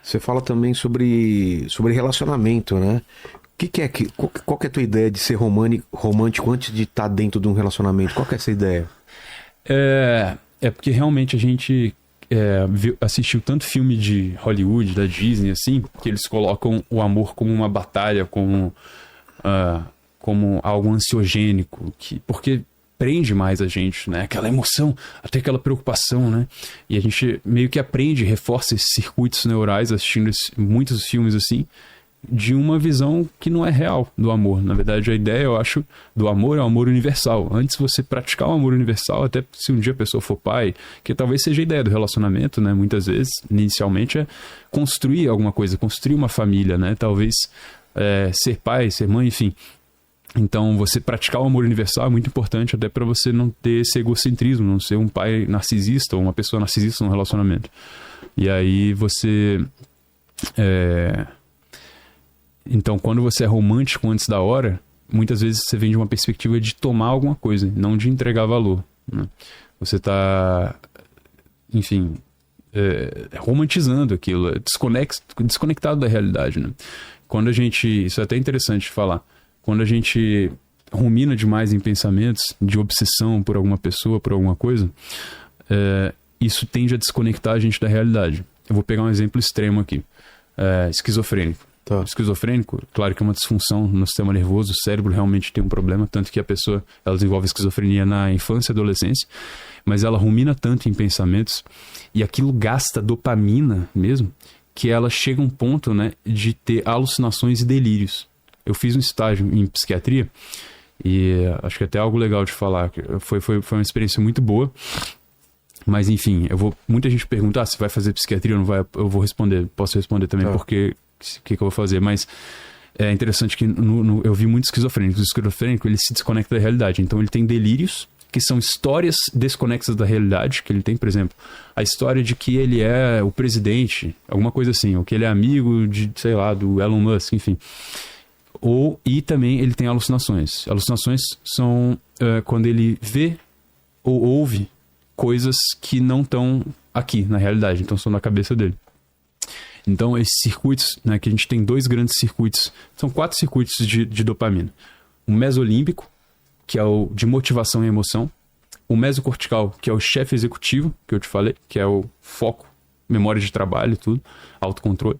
Você fala também sobre relacionamento, né? Qual que é a tua ideia de ser romântico antes de estar dentro de um relacionamento? Qual que é essa ideia? É porque realmente a gente assistiu tanto filme de Hollywood, da Disney, assim, que eles colocam o amor como uma batalha, como algo ansiogênico, porque prende mais a gente, né? Aquela emoção, até aquela preocupação, né? E a gente meio que aprende, reforça esses circuitos neurais assistindo muitos filmes assim, de uma visão que não é real do amor. Na verdade, a ideia, eu acho, do amor é o amor universal. Antes de você praticar o amor universal, até se um dia a pessoa for pai, que talvez seja a ideia do relacionamento, né? Muitas vezes, inicialmente, é construir alguma coisa, construir uma família, né? Talvez ser pai, ser mãe, enfim. Então, você praticar o amor universal é muito importante, até para você não ter esse egocentrismo, não ser um pai narcisista ou uma pessoa narcisista no relacionamento. E aí você... Então, quando você é romântico antes da hora, muitas vezes você vem de uma perspectiva de tomar alguma coisa, não de entregar valor, né? Você está, enfim, romantizando aquilo, desconectado da realidade, né? Quando a gente... Isso é até interessante de falar. Quando a gente rumina demais em pensamentos de obsessão por alguma pessoa, por alguma coisa, isso tende a desconectar a gente da realidade. Eu vou pegar um exemplo extremo aqui. Esquizofrênico. Tá. Esquizofrênico, claro que é uma disfunção no sistema nervoso, o cérebro realmente tem um problema, tanto que a pessoa ela desenvolve esquizofrenia na infância e adolescência, mas ela rumina tanto em pensamentos e aquilo gasta dopamina mesmo, que ela chega a um ponto, né, de ter alucinações e delírios. Eu fiz um estágio em psiquiatria e acho que até é algo legal de falar. Foi uma experiência muito boa. Mas enfim, muita gente pergunta se vai fazer psiquiatria ou não vai. Eu vou responder, posso responder também porque o que eu vou fazer. Mas é interessante que eu vi muitos esquizofrênicos. O esquizofrênico, ele se desconecta da realidade. Então ele tem delírios, que são histórias desconexas da realidade, que ele tem, por exemplo, a história de que ele é o presidente, alguma coisa assim, ou que ele é amigo de, sei lá, do Elon Musk, enfim. E também ele tem alucinações. Alucinações são quando ele vê ou ouve coisas que não estão aqui na realidade, então são na cabeça dele. Então esses circuitos, né, que a gente tem 2 grandes circuitos, são 4 circuitos de dopamina. O mesolímbico, que é o de motivação e emoção. O mesocortical, que é o chefe executivo, que eu te falei, que é o foco, memória de trabalho e tudo, autocontrole.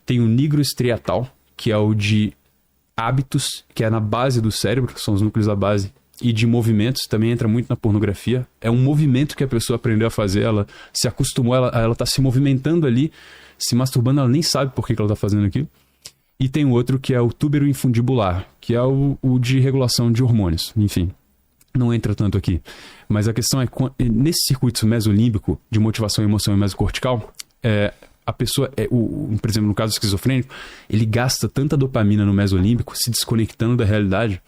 Tem o nigrostriatal, que é o de hábitos, que é na base do cérebro, que são os núcleos da base, e de movimentos, também entra muito na pornografia. É um movimento que a pessoa aprendeu a fazer, ela se acostumou, ela tá se movimentando ali, se masturbando, ela nem sabe por que ela tá fazendo aquilo. E tem outro que é o túbero infundibular, que é o de regulação de hormônios, enfim. Não entra tanto aqui. Mas a questão é, nesse circuito mesolímbico, de motivação, emoção e mesocortical, a pessoa, por exemplo, no caso esquizofrênico, ele gasta tanta dopamina no mesolímbico, se desconectando da realidade,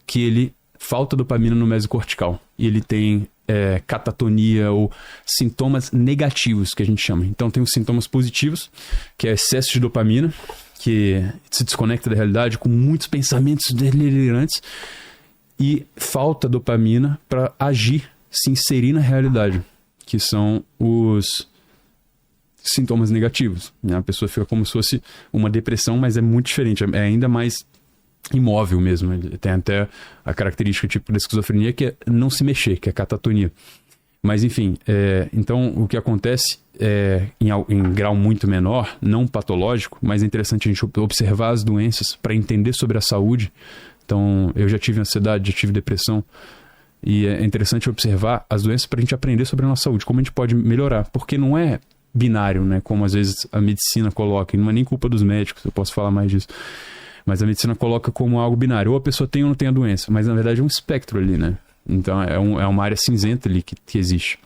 que ele falta dopamina no mesocortical. E ele tem catatonia ou sintomas negativos, que a gente chama. Então tem os sintomas positivos, que é excesso de dopamina, que se desconecta da realidade com muitos pensamentos delirantes, e falta dopamina para agir, se inserir na realidade, que são os sintomas negativos, né? A pessoa fica como se fosse uma depressão, mas é muito diferente, é ainda mais imóvel mesmo. Ele tem até a característica tipo da esquizofrenia, que é não se mexer, que é catatonia. Mas enfim, então o que acontece em grau muito menor, não patológico, mas é interessante a gente observar as doenças para entender sobre a saúde. Então eu já tive ansiedade, já tive depressão, e é interessante observar as doenças para a gente aprender sobre a nossa saúde, como a gente pode melhorar, porque não é binário, né, como às vezes a medicina coloca, e não é nem culpa dos médicos, eu posso falar mais disso, mas a medicina coloca como algo binário, ou a pessoa tem ou não tem a doença, mas na verdade é um espectro ali, né, então é uma área cinzenta ali que existe.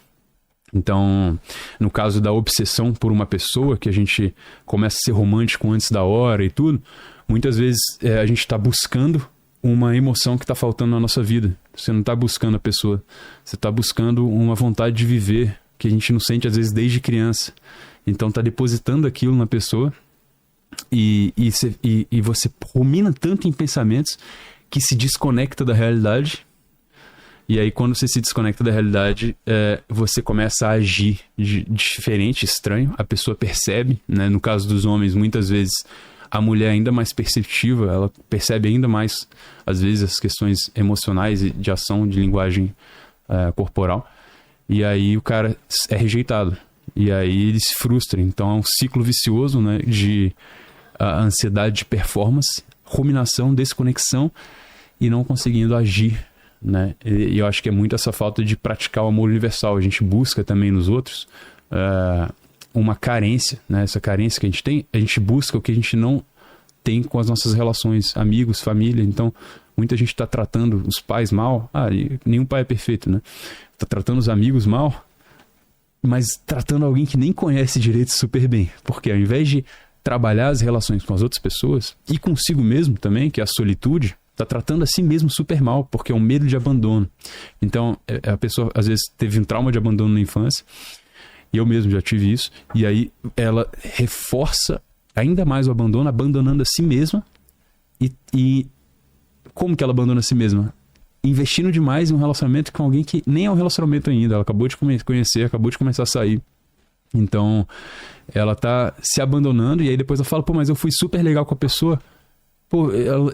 Então, no caso da obsessão por uma pessoa, que a gente começa a ser romântico antes da hora e tudo, muitas vezes a gente está buscando uma emoção que está faltando na nossa vida. Você não está buscando a pessoa, você está buscando uma vontade de viver, que a gente não sente às vezes desde criança. Então está depositando aquilo na pessoa e você rumina tanto em pensamentos que se desconecta da realidade, E aí, quando você se desconecta da realidade, você começa a agir de diferente, estranho. A pessoa percebe, né? No caso dos homens, muitas vezes, a mulher é ainda mais perceptiva. Ela percebe ainda mais, às vezes, as questões emocionais e de ação, de linguagem corporal. E aí, o cara é rejeitado. E aí, ele se frustra. Então, é um ciclo vicioso, né? De ansiedade de performance, ruminação, desconexão e não conseguindo agir, né? E eu acho que é muito essa falta de praticar o amor universal. A gente busca também nos outros uma carência, né? Essa carência que a gente tem, a gente busca o que a gente não tem com as nossas relações, amigos, família. Então, muita gente está tratando os pais mal. Nenhum pai é perfeito, né? Está tratando os amigos mal, mas tratando alguém que nem conhece direito super bem. Porque ao invés de trabalhar as relações com as outras pessoas e consigo mesmo também, que é a solitude, tá tratando a si mesmo super mal, porque é um medo de abandono. Então, a pessoa às vezes teve um trauma de abandono na infância, e eu mesmo já tive isso, e aí ela reforça ainda mais o abandono, abandonando a si mesma. E como que ela abandona a si mesma? Investindo demais em um relacionamento com alguém que nem é um relacionamento ainda, ela acabou de conhecer, acabou de começar a sair. Então, ela tá se abandonando, e aí depois ela fala, mas eu fui super legal com a pessoa.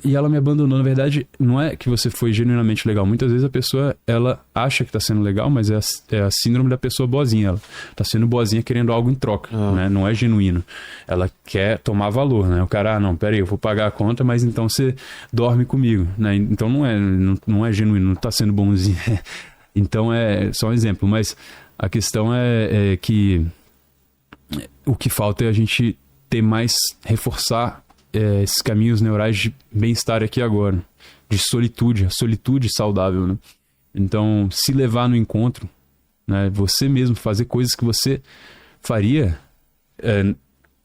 E ela me abandonou. Na verdade, não é que você foi genuinamente legal. Muitas vezes a pessoa, ela acha que tá sendo legal, mas é a síndrome da pessoa boazinha. Ela tá sendo boazinha querendo algo em troca, né? Não é genuíno. Ela quer tomar valor, né? O cara, não, peraí, eu vou pagar a conta, mas então você dorme comigo, né? Então não é genuíno, não tá sendo bonzinho. Então é só um exemplo, mas a questão é que o que falta é a gente ter mais, reforçar esses caminhos neurais de bem-estar aqui agora, de solitude, a solitude saudável, né? Então, se levar no encontro, né? Você mesmo fazer coisas que você faria,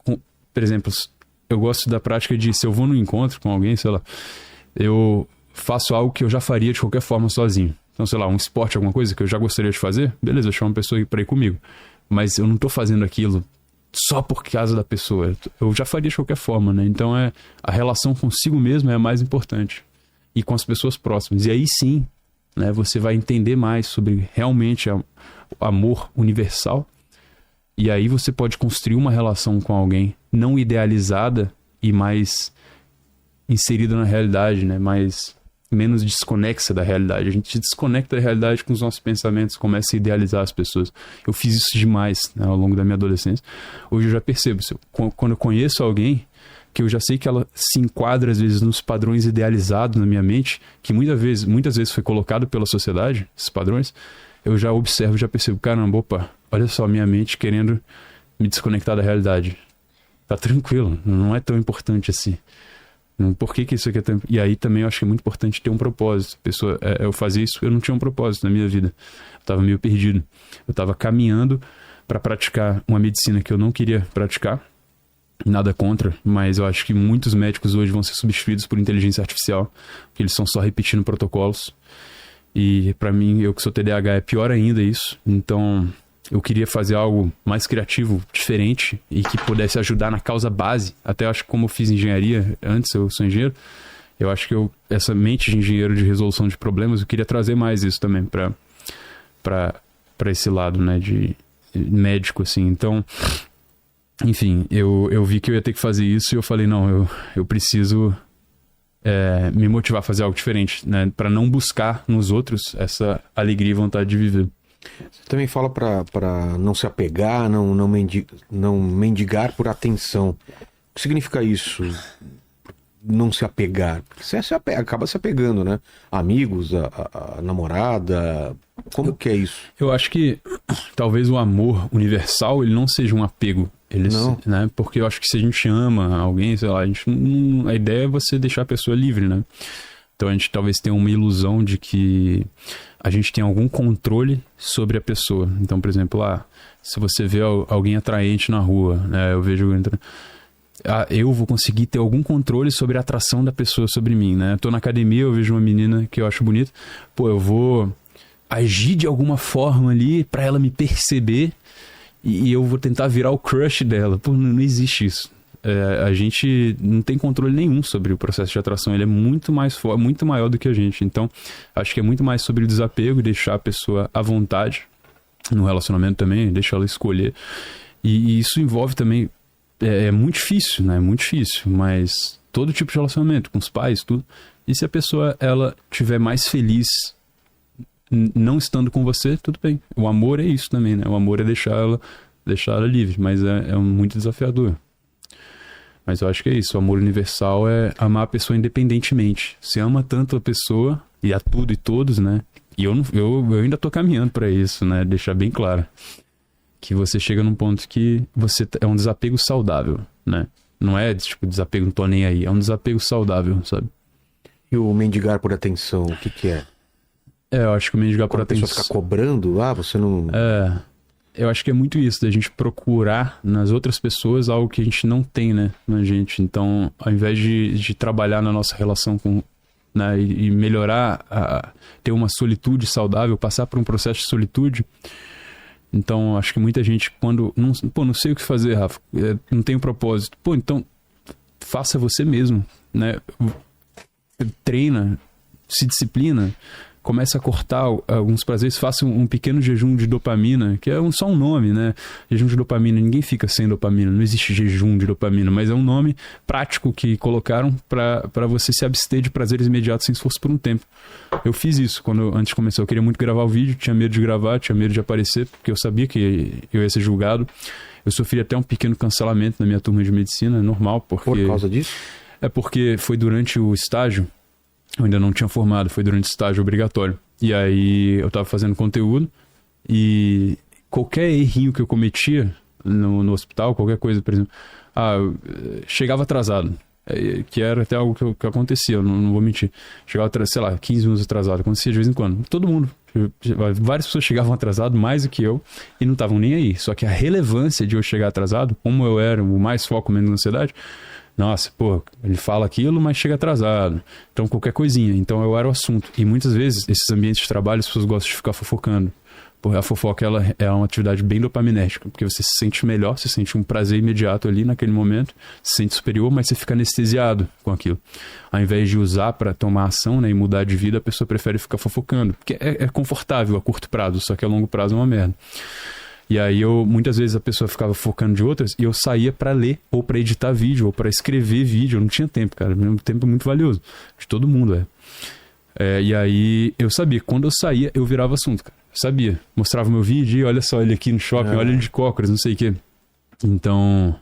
por exemplo, eu gosto da prática de, se eu vou no encontro com alguém, sei lá, eu faço algo que eu já faria de qualquer forma sozinho. Então, sei lá, um esporte, alguma coisa que eu já gostaria de fazer, beleza, eu chamo uma pessoa para ir comigo, mas eu não tô fazendo aquilo só por causa da pessoa. Eu já faria de qualquer forma, né? Então a relação consigo mesmo é a mais importante. E com as pessoas próximas. E aí sim, né, você vai entender mais sobre realmente o amor universal. E aí você pode construir uma relação com alguém não idealizada e mais inserida na realidade, né? Menos desconexa da realidade. A gente se desconecta da realidade com os nossos pensamentos, começa a idealizar as pessoas. Eu fiz isso demais, né, ao longo da minha adolescência. Hoje eu já percebo, quando eu conheço alguém, que eu já sei que ela se enquadra às vezes nos padrões idealizados na minha mente, que muitas vezes foi colocado pela sociedade, esses padrões, eu já observo, já percebo, caramba, opa, olha só, minha mente querendo me desconectar da realidade. Tá tranquilo, não é tão importante assim. Por que isso aqui é tão... E aí também eu acho que é muito importante ter um propósito. Eu fazia isso, eu não tinha um propósito na minha vida. Eu estava meio perdido. Eu estava caminhando para praticar uma medicina que eu não queria praticar. Nada contra, mas eu acho que muitos médicos hoje vão ser substituídos por inteligência artificial, porque eles estão só repetindo protocolos. E para mim, eu que sou TDAH, é pior ainda isso. Então, eu queria fazer algo mais criativo, diferente, e que pudesse ajudar na causa base. Até acho que como eu fiz engenharia, antes eu sou engenheiro, eu acho que essa mente de engenheiro de resolução de problemas, eu queria trazer mais isso também para esse lado, né, de médico, assim. Então, enfim, eu vi que eu ia ter que fazer isso e eu falei, não, eu preciso me motivar a fazer algo diferente, né, para não buscar nos outros essa alegria e vontade de viver. Você também fala para não se apegar, não mendigar por atenção. O que significa isso? Não se apegar? Você acaba se apegando, né? Amigos, a namorada. Como que é isso? Eu acho que talvez o amor universal ele não seja um apego. Né? Porque eu acho que se a gente ama alguém, sei lá, a ideia é você deixar a pessoa livre, né? Então a gente talvez tenha uma ilusão de que a gente tem algum controle sobre a pessoa. Então, por exemplo, se você vê alguém atraente na rua, né, eu vejo... eu vou conseguir ter algum controle sobre a atração da pessoa sobre mim, né? Eu tô na academia, eu vejo uma menina que eu acho bonita, eu vou agir de alguma forma ali pra ela me perceber e eu vou tentar virar o crush dela. Não existe isso. A gente não tem controle nenhum sobre o processo de atração. Ele é muito mais forte, muito maior do que a gente. Então, acho que é muito mais sobre o desapego, deixar a pessoa à vontade no relacionamento também, deixar ela escolher. E isso envolve também... É muito difícil, né? É muito difícil, mas todo tipo de relacionamento, com os pais, tudo. E se a pessoa, ela estiver mais feliz não estando com você, tudo bem. O amor é isso também, né? O amor é deixar ela livre, mas é muito desafiador. Mas eu acho que é isso, o amor universal é amar a pessoa independentemente. Você ama tanto a pessoa, e a tudo e todos, né? E eu ainda tô caminhando para isso, né? Deixar bem claro. Que você chega num ponto que você é um desapego saudável, né? Não é tipo desapego, não tô nem aí. É um desapego saudável, sabe? E o mendigar por atenção, o que é? Eu acho que o mendigar por atenção... a pessoa fica cobrando, você não... Eu acho que é muito isso, da gente procurar nas outras pessoas algo que a gente não tem, né, na gente. Então, ao invés de trabalhar na nossa relação com, né, e melhorar, ter uma solitude saudável, passar por um processo de solitude. Então, acho que muita gente, quando... não sei o que fazer, Rafa, não tenho propósito. Então, faça você mesmo, né? Treina, se disciplina, começa a cortar alguns prazeres, faça um pequeno jejum de dopamina, que é só um nome, né? Jejum de dopamina, ninguém fica sem dopamina, não existe jejum de dopamina, mas é um nome prático que colocaram para você se abster de prazeres imediatos sem esforço por um tempo. Eu fiz isso antes de começar, eu queria muito gravar o vídeo, tinha medo de gravar, tinha medo de aparecer, porque eu sabia que eu ia ser julgado. Eu sofri até um pequeno cancelamento na minha turma de medicina, é normal, porque... Por causa disso? É porque foi durante o estágio, eu ainda não tinha formado, foi durante o estágio obrigatório. E aí eu tava fazendo conteúdo e qualquer errinho que eu cometia no hospital, qualquer coisa, por exemplo, eu chegava atrasado, que era até algo que acontecia, eu não vou mentir. Chegava, sei lá, 15 minutos atrasado, acontecia de vez em quando. Todo mundo, várias pessoas chegavam atrasado, mais do que eu, e não estavam nem aí. Só que a relevância de eu chegar atrasado, como eu era o mais foco menos ansiedade, nossa, ele fala aquilo, mas chega atrasado. Então, qualquer coisinha. Então, eu era o assunto. E muitas vezes, esses ambientes de trabalho, as pessoas gostam de ficar fofocando. Porque a fofoca, ela é uma atividade bem dopaminérgica. Porque você se sente melhor, você sente um prazer imediato ali naquele momento, se sente superior, mas você fica anestesiado com aquilo. Ao invés de usar para tomar ação, né, e mudar de vida, a pessoa prefere ficar fofocando. Porque é confortável a curto prazo, só que a longo prazo é uma merda. E aí muitas vezes a pessoa ficava focando de outras e eu saía pra ler, ou pra editar vídeo, ou pra escrever vídeo. Eu não tinha tempo, cara. Meu tempo é muito valioso. De todo mundo, e aí eu sabia, quando eu saía, eu virava assunto, cara. Eu sabia. Mostrava o meu vídeo e olha só ele aqui no shopping, olha ele de cócoras, não sei o quê. Então,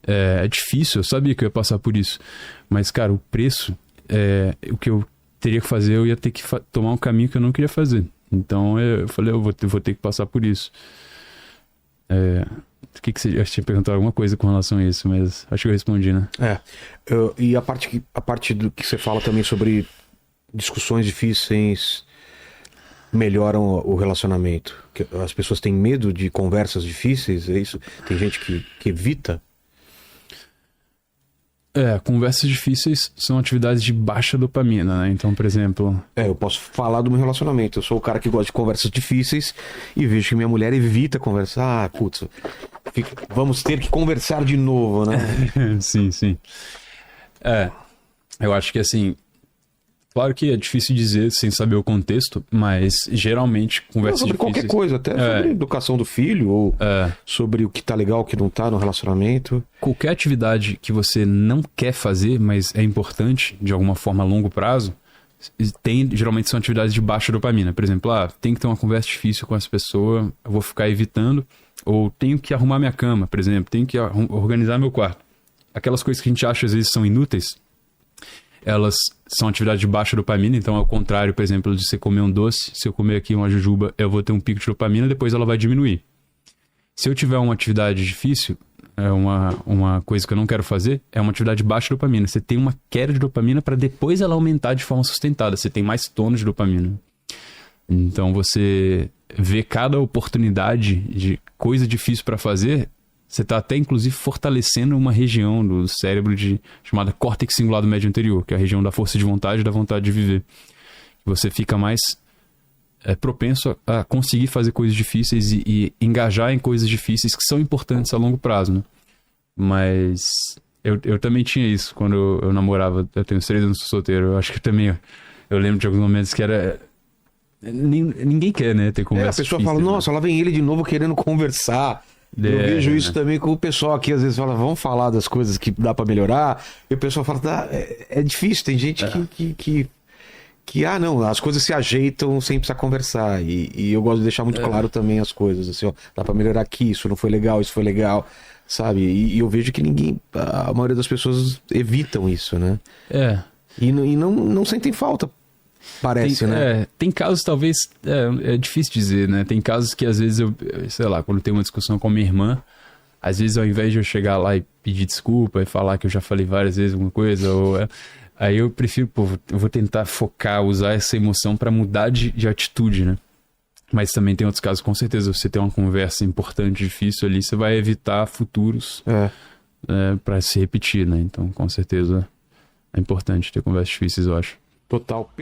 é difícil, eu sabia que eu ia passar por isso. Mas, cara, o preço, o que eu teria que fazer, eu ia ter que tomar um caminho que eu não queria fazer. Então, eu falei, eu vou ter que passar por isso. O que você... Acho que tinha perguntado alguma coisa com relação a isso, mas acho que eu respondi, né? E a parte do que você fala também sobre discussões difíceis melhoram o relacionamento. Que as pessoas têm medo de conversas difíceis, é isso? Tem gente que evita? Conversas difíceis são atividades de baixa dopamina, né? Então, por exemplo... Eu posso falar do meu relacionamento. Eu sou o cara que gosta de conversas difíceis e vejo que minha mulher evita conversar. Vamos ter que conversar de novo, né? Sim. Eu acho que assim... Claro que é difícil dizer sem saber o contexto, mas geralmente conversas sobre difíceis... qualquer coisa, até sobre a educação do filho, ou sobre o que tá legal, o que não tá no relacionamento. Qualquer atividade que você não quer fazer, mas é importante, de alguma forma a longo prazo, geralmente são atividades de baixa dopamina. Por exemplo, tem que ter uma conversa difícil com essa pessoa, eu vou ficar evitando, ou tenho que arrumar minha cama, por exemplo, tenho que organizar meu quarto. Aquelas coisas que a gente acha às vezes são inúteis, elas são atividades de baixa dopamina, então ao contrário, por exemplo, de você comer um doce, se eu comer aqui uma jujuba, eu vou ter um pico de dopamina, depois ela vai diminuir. Se eu tiver uma atividade difícil, uma coisa que eu não quero fazer, é uma atividade de baixa dopamina. Você tem uma queda de dopamina para depois ela aumentar de forma sustentada, você tem mais tônus de dopamina. Então você vê cada oportunidade de coisa difícil para fazer, você está até, inclusive, fortalecendo uma região do cérebro chamada córtex cingulado médio anterior, que é a região da força de vontade e da vontade de viver. Você fica mais propenso a conseguir fazer coisas difíceis e engajar em coisas difíceis que são importantes a longo prazo, né? Mas eu também tinha isso quando eu namorava. Eu tenho 3 anos, sou solteiro. Eu acho que também eu lembro de alguns momentos que era... Ninguém quer, né, ter conversa A pessoa difícil, fala, né? nossa, lá vem ele de novo querendo conversar. Eu vejo isso também com o pessoal aqui, às vezes fala, vamos falar das coisas que dá pra melhorar. E o pessoal fala, é difícil, tem gente que, não, as coisas se ajeitam sem precisar conversar. E eu gosto de deixar muito claro também as coisas, assim, ó, dá pra melhorar aqui, isso não foi legal, isso foi legal, sabe? E eu vejo que a maioria das pessoas evitam isso, né? E não sentem falta. Parece, né? Tem casos, talvez, é difícil dizer, né? Tem casos que às vezes eu, sei lá, quando tem uma discussão com a minha irmã, às vezes ao invés de eu chegar lá e pedir desculpa e falar que eu já falei várias vezes alguma coisa, aí eu prefiro, eu vou tentar focar, usar essa emoção pra mudar de atitude, né? Mas também tem outros casos, com certeza, você tem uma conversa importante, difícil ali, você vai evitar futuros pra se repetir, né? Então, com certeza, é importante ter conversas difíceis, eu acho. Total.